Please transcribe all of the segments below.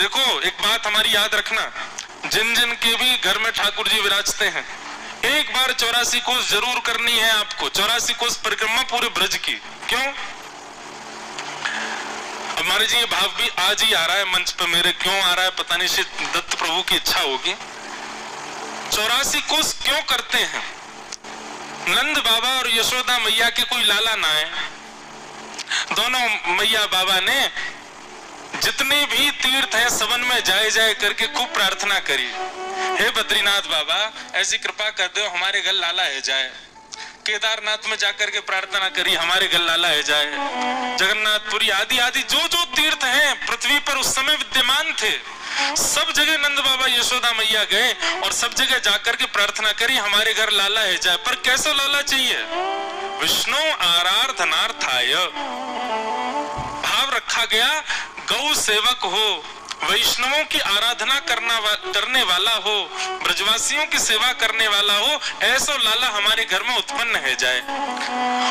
देखो एक बात हमारी याद रखना, जिन जिन के भी घर में ठाकुर जी विराजते हैं, एक बार 84 कोस जरूर करनी है आपको, 84 कोस परिक्रमा पूरे ब्रज की। क्यों? हमारे जी ये भाव भी आज ही आ रहा है मंच पे मेरे, क्यों आ रहा है पता नहीं, श्री दत्त प्रभु की इच्छा होगी। 84 कोस क्यों करते हैं? नंद बाबा और यशोदा मैया के कोई लाला ना है, दोनों मैया बाबा ने जितने भी तीर्थ हैं सबन में जाए जाए करके खूब प्रार्थना करी, हे बद्रीनाथ बाबा ऐसी कृपा कर दो हमारे घर लाला है जाए। केदारनाथ में जाकर के प्रार्थना करी, हमारे घर लाला है जाए। जगन्नाथपुरी आदि आदि जो जो तीर्थ हैं पृथ्वी पर उस समय विद्यमान थे, सब जगह नंद बाबा यशोदा मैया गए और सब जगह जाकर के प्रार्थना करी, हमारे घर लाला है जाए। पर कैसा लाला चाहिए? विष्णु आराधनार्थाय भाव रखा गया, गौ सेवक हो, वैष्णवों की आराधना करने वाला हो, ब्रजवासियों की सेवा करने वाला हो, ऐसा लाला हमारे घर में उत्पन्न है जाए।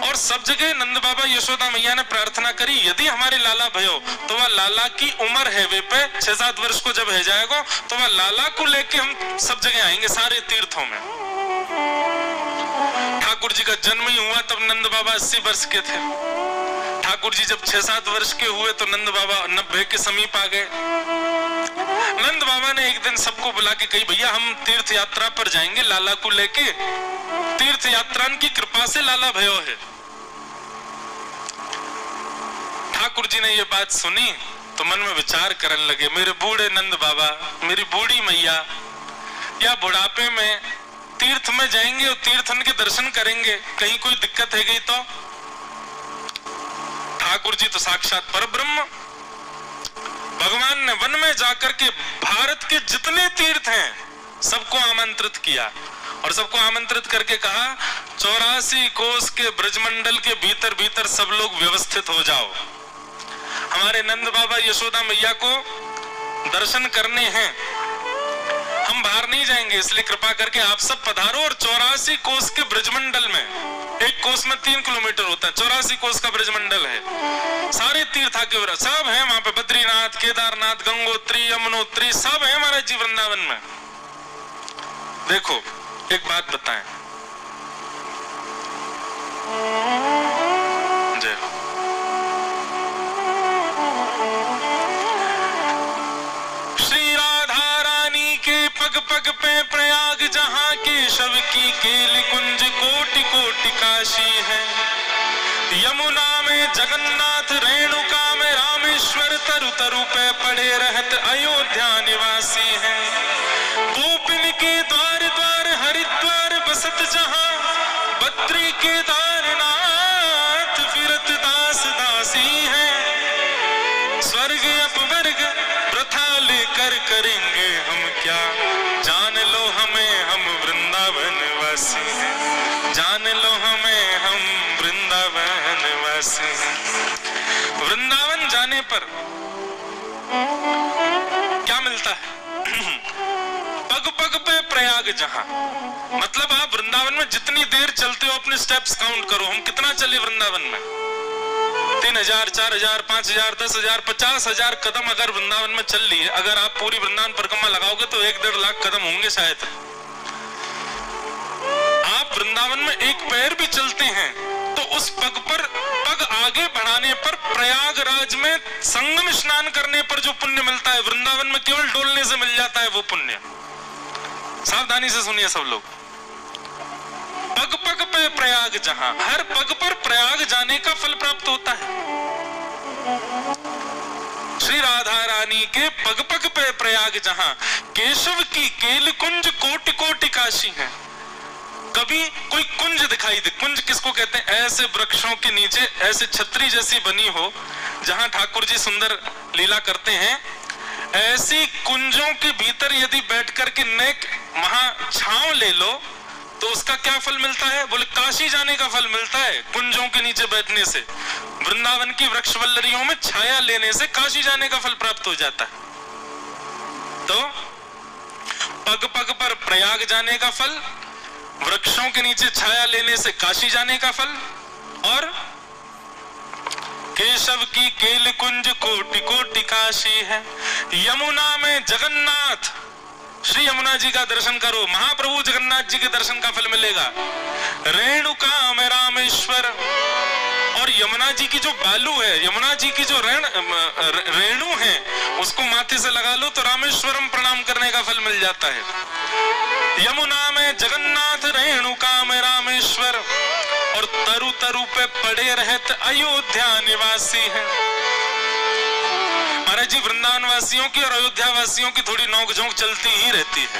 और सब जगह नंद बाबा यशोदा मैया ने प्रार्थना करी, यदि हमारे लाला भयो तो वह लाला की उम्र है वे पे 6-7 वर्ष को जब है जाएगा तो वह लाला को लेके हम सब जगह आएंगे सारे तीर्थों में। ठाकुर जी का जन्म ही हुआ तब नंद बाबा 80 वर्ष के थे। ठाकुर जी जब 6-7 वर्ष के हुए तो नंद बाबा 90 के समीप आ गए। नंद बाबा ने एक दिन सबको बुला के कही, भैया हम तीर्थ यात्रा पर जाएंगे लाला को लेके, तीर्थ यात्रा की कृपा से लाला भयो है। ठाकुर जी ने ये बात सुनी तो मन में विचार करने लगे, मेरे बूढ़े नंद बाबा, मेरी बूढ़ी मैया, या बुढ़ापे में तीर्थ में जाएंगे और तीर्थन के दर्शन करेंगे, कहीं कोई दिक्कत है गई तो? ठाकुर जी तो साक्षात परब्रह्म, भगवान ने वन में जाकर के भारत के जितने तीर्थ हैं सबको आमंत्रित किया और सबको आमंत्रित करके कहा 84 कोस के ब्रजमंडल के भीतर भीतर सब लोग व्यवस्थित हो जाओ, हमारे नंद बाबा यशोदा मैया को दर्शन करने हैं, हम बाहर नहीं जाएंगे, इसलिए कृपा करके आप सब पधारो। और 84 कोस के ब्रजमंडल में, एक कोस में 3 किलोमीटर होता है, 84 कोस का ब्रजमंडल है, सारे तीर्थ के सब है वहां पे, बद्रीनाथ, केदारनाथ, गंगोत्री, यमुनोत्री सब है हमारे जी वृंदावन में। देखो एक बात बताएं, जय हो। श्री राधा रानी के पग पग पे प्रयाग जहां केशव की केली कुंज कोटि कोटि काशी है, यमुना में जगन्नाथ, रेणुका में रामेश्वर, तरु तरु पे पड़े रहत अयोध्या निवासी है, गोपिन के द्वार द्वार हरिद्वार बसत जहां, बद्री केदारनाथ फिरत दास दासी है, स्वर्ग अपवर्ग प्रथा लेकर करेंगे हम क्या, जान लो हमें हम वृंदावन वासी हैं, जान लो हमें हम वृंदावन वासी हैं। वृंदावन जाने पर क्या मिलता है? पग पग पे प्रयाग जहां, मतलब आप वृंदावन में जितनी देर चलते हो अपने स्टेप्स काउंट करो, हम कितना चले वृंदावन में? 3000, 4000, 5000, 10,000, 50,000 कदम अगर वृंदावन में चल लिए, अगर आप पूरी वृंदावन परिक्रमा लगाओगे तो 1-1.5 लाख कदम होंगे शायद। आप वृंदावन में एक पैर भी चलते हैं तो उस पग पर पग आगे बढ़ाने पर प्रयागराज में संगम स्नान करने पर जो पुण्य मिलता है, वृंदावन में केवल डोलने से मिल जाता है वो पुण्य। सावधानी से सुनिए सब लोग, पग पग पे प्रयाग जहां, हर पग पर प्रयाग जाने का फल प्राप्त होता है। श्री राधा रानी के पग पग पे प्रयाग जहां, केशव की केल कुंज कोटि कोटि काशी है। कभी कोई कुंज दिखाई दे, कुंज किसको कहते हैं? ऐसे वृक्षों के नीचे ऐसे छतरी जैसी बनी हो जहां ठाकुर जी सुंदर लीला करते हैं, ऐसी कुंजों के भीतर यदि बैठ करके नेक वहां छांव ले लो तो उसका क्या फल मिलता है? बोले काशी जाने का फल मिलता है। कुंजों के नीचे बैठने से, वृंदावन की वृक्षवल्लरियों में छाया लेने से काशी जाने का फल प्राप्त हो जाता है। तो पग पग पर प्रयाग जाने का फल, वृक्षों के नीचे छाया लेने से काशी जाने का फल, और केशव की केल कुंज कोटि कोटि काशी है। यमुना में जगन्नाथ, श्री यमुना जी का दर्शन करो, महाप्रभु जगन्नाथ जी के दर्शन का फल मिलेगा। रेणुका में रामेश्वर, और यमुना जी की जो बालू है, यमुना जी की जो रेणु है, उसको माथे से लगा लो तो रामेश्वरम प्रणाम करने का फल मिल जाता है। यमुना में जगन्नाथ, रेणुका में रामेश्वर, और तरु तरु पे पड़े रहत अयोध्या निवासी है। महाराज जी वृंदावन वासियों की और अयोध्या वासियों की थोड़ी नोकझोंक चलती ही रहती है।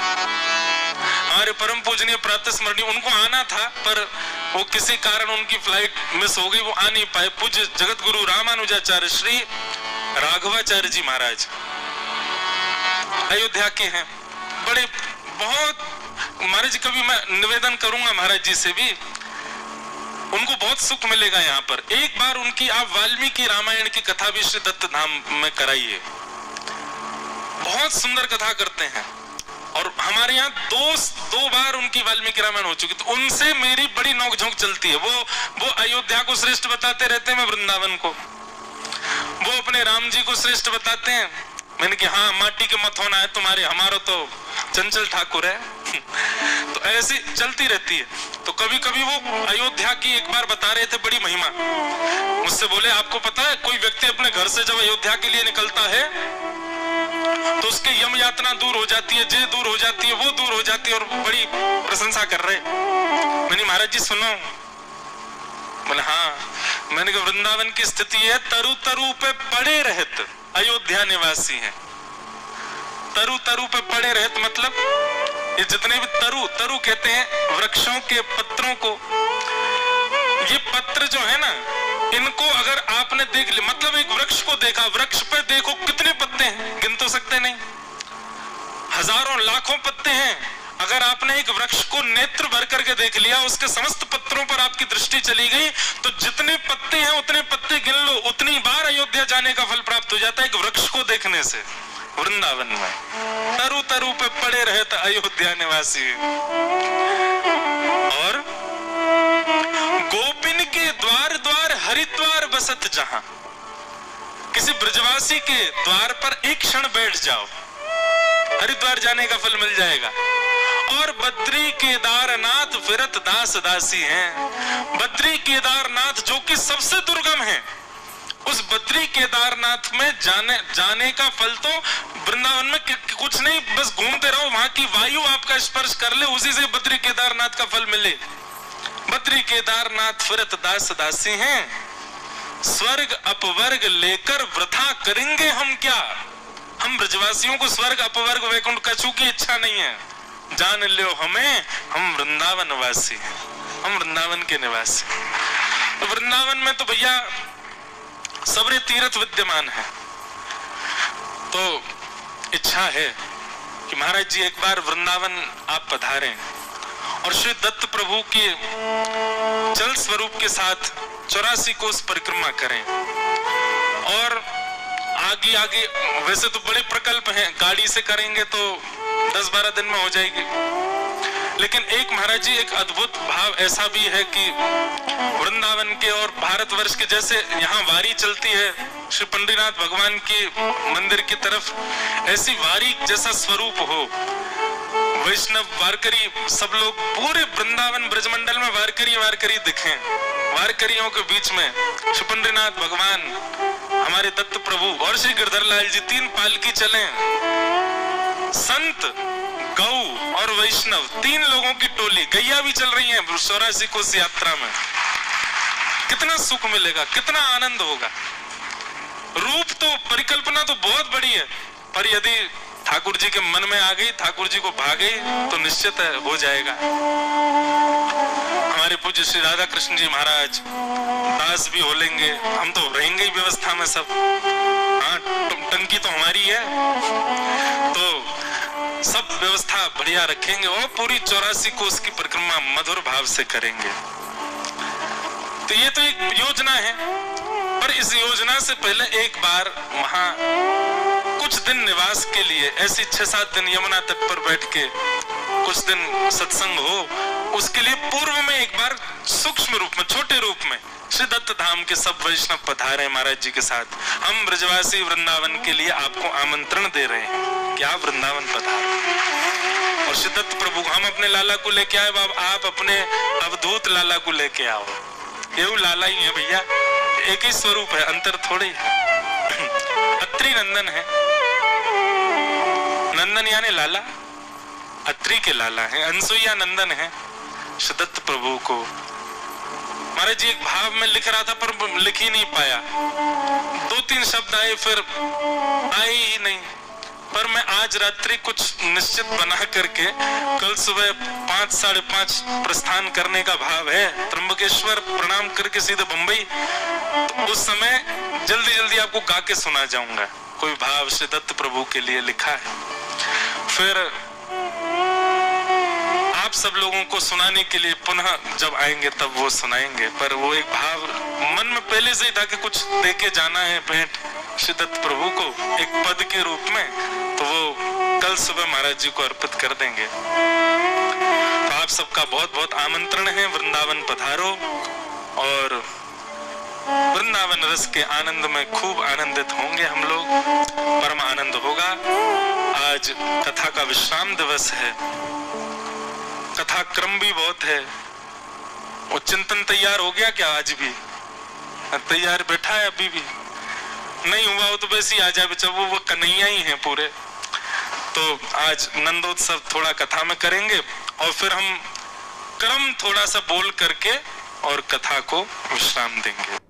हमारे परम पूजनीय प्रातः स्मरणीय, उनको आना था पर वो किसी कारण उनकी फ्लाइट मिस हो गई, वो आ नहीं पाए। पूज्य जगत गुरु रामानुजाचार्य श्री राघवाचार्य जी महाराज अयोध्या के हैं, बड़े बहुत महाराज जी, कभी मैं निवेदन करूंगा महाराज जी से भी, उनको बहुत सुख मिलेगा यहाँ पर। एक बार उनकी आप वाल्मीकि रामायण की कथा भी श्री दत्त धाम में कराइए, बहुत सुंदर कथा करते हैं। और हमारे यहाँ दो बार उनकी वाल्मीकि रामायण हो चुकी, तो उनसे मेरी बड़ी नोकझोंक चलती है। वो अयोध्या को श्रेष्ठ बताते रहते हैं, मैं वृंदावन को, वो अपने राम जी को श्रेष्ठ बताते हैं। मैंने कहा हाँ, माटी के मत होना है तुम्हारे, हमारा तो चंचल ठाकुर है। तो ऐसी चलती रहती है। तो कभी कभी वो अयोध्या की एक बार बता रहे थे बड़ी महिमा, मुझसे बोले आपको पता है कोई व्यक्ति अपने घर से जब अयोध्या के लिए निकलता है तो उसके यम यातना दूर हो जाती है, जे दूर हो जाती है, वो दूर हो जाती है, और बड़ी प्रशंसा कर रहे। मैंने महाराज जी सुनो, बोले हाँ। मैंने कहा वृंदावन की स्थिति है, तरु तरु पे पड़े रहत अयोध्या निवासी हैं। तरु तरु पे पड़े रहत मतलब ये जितने भी तरु कहते हैं वृक्षों के पत्रों को। ये पत्र जो है ना, इनको अगर आपने देख लिया, मतलब एक वृक्ष को देखा, वृक्ष पे देखो कितने पत्ते हैं, गिन तो सकते नहीं, हजारों लाखों पत्ते हैं। अगर आपने एक वृक्ष को नेत्र भर करके देख लिया, उसके समस्त पत्रों पर आपकी दृष्टि चली गई, तो जितने पत्ते हैं उतने पत्ते गिन लो, उतनी बार अयोध्या जाने का फल प्राप्त हो जाता है एक वृक्ष को देखने से। वृंदावन में तरु तरु पे पड़े रहता अयोध्या निवासी। और गोपिन के द्वार द्वार हरिद्वार बसत जहां, किसी ब्रजवासी के द्वार पर एक क्षण बैठ जाओ, हरिद्वार जाने का फल मिल जाएगा। और बद्री केदारनाथ फिरत दास दासी हैं। बद्री केदारनाथ जो कि सबसे दुर्गम है, उस बद्री केदारनाथ में जाने का फल तो वृंदावन में कुछ नहीं, बस घूमते रहो, वहां की वायु आपका स्पर्श कर ले, उसी से बद्री केदारनाथ का फल मिले। बद्री केदारनाथ फिरत दास दासी हैं। स्वर्ग अपवर्ग लेकर वृथा करेंगे हम क्या। हम ब्रजवासियों को स्वर्ग अपवर्ग वैकुंठ कछु की इच्छा नहीं है, जान लो हमें, हम वृंदावन वासी हैं, हम वृंदावन के निवासी। तो वृंदावन में तो भैया सबरे तीर्थ विद्यमान है। तो इच्छा है कि महाराज जी एक बार वृंदावन आप पधारें और श्री दत्त प्रभु के जल स्वरूप के साथ 84 कोस परिक्रमा करें। और आगे आगे वैसे तो बड़े प्रकल्प हैं, गाड़ी से करेंगे तो 10-12 दिन में हो जाएगी, लेकिन एक महाराज जी एक अद्भुत भाव ऐसा भी है कि वृंदावन के और भारतवर्ष के, जैसे यहाँ वारी चलती है श्री पंडरीनाथ भगवान के मंदिर की तरफ, ऐसी वारी जैसा स्वरूप हो, वैष्णव वारकरी सब लोग पूरे वृंदावन ब्रजमंडल में वारकरी दिखें। वारकरियों के बीच में श्री पंडरीनाथ भगवान, हमारे दत्त प्रभु और श्री गिरधर लाल जी, 3 पालकी चलें। संत, गौ और वैष्णव 3 लोगों की टोली, गैया भी चल रही है 84 कोस यात्रा में। कितना सुख मिलेगा, कितना आनंद होगा। रूप तो, परिकल्पना तो बहुत बड़ी है, पर यदि ठाकुर जी के मन में आ गई, ठाकुर जी को भा गई, तो निश्चित हो जाएगा। हमारे पूज्य श्री राधा कृष्ण जी महाराज दास भी हो लेंगे, हम तो रहेंगे ही व्यवस्था में सब। हाँ, टंकी तो हमारी है, तो सब व्यवस्था बढ़िया रखेंगे और पूरी 84 कोस की परिक्रमा मधुर भाव से करेंगे। तो ये तो एक योजना है, पर इस योजना से पहले एक बार वहां कुछ दिन निवास के लिए, ऐसी 6-7 दिन यमुना तट पर बैठ के कुछ दिन सत्संग हो, उसके लिए पूर्व में एक बार सूक्ष्म रूप में, छोटे रूप में श्री दत्त धाम के सब वैष्णव पधारे महाराज जी के साथ। हम ब्रजवासी वृंदावन के लिए आपको आमंत्रण दे रहे हैं कि आप वृंदावन पधारो। और श्री दत्त प्रभु, हम अपने लाला को लेके आए, आप अपने अवधूत लाला को लेके आओ। ये लाला ही है भैया, एक ही स्वरूप है, अंतर थोड़ी है। अत्रि नंदन है, नंदन यानी लाला, अत्रि के लाला है, अनसुईया नंदन है। श्री दत्त प्रभु को महाराज जी एक भाव में लिख रहा था पर लिख ही नहीं पाया, 2-3 शब्द आए फिर आए ही नहीं। पर मैं आज रात्रि कुछ निश्चित बना करके कल सुबह 5, 5:30 प्रस्थान करने का भाव है, त्र्यंबकेश्वर प्रणाम करके सीधे बंबई। तो उस समय जल्दी जल्दी आपको गा के सुना जाऊंगा, कोई भाव श्री दत्त प्रभु के लिए लिखा है। फिर आप सब लोगों को सुनाने के लिए पुनः जब आएंगे तब वो सुनाएंगे। पर वो एक भाव मन में पहले से ही था कि कुछ देके जाना है भेंट श्री दत्त प्रभु को एक पद के रूप में, तो वो कल सुबह महाराज जी को अर्पित कर देंगे। तो आप सबका बहुत बहुत आमंत्रण है, वृंदावन पधारो और वृंदावन रस के आनंद में खूब आनंदित होंगे हम लोग, परम आनंद होगा। आज कथा का विश्राम दिवस है, कथा क्रम भी बहुत है। वो चिंतन तैयार हो गया क्या? आज भी तैयार बैठा है, अभी भी नहीं हुआ हो तो वैसे ही आ जाए, बेचारा वो कन्हैया ही है पूरे। तो आज नंदोत्सव थोड़ा कथा में करेंगे और फिर हम क्रम थोड़ा सा बोल करके और कथा को विश्राम देंगे।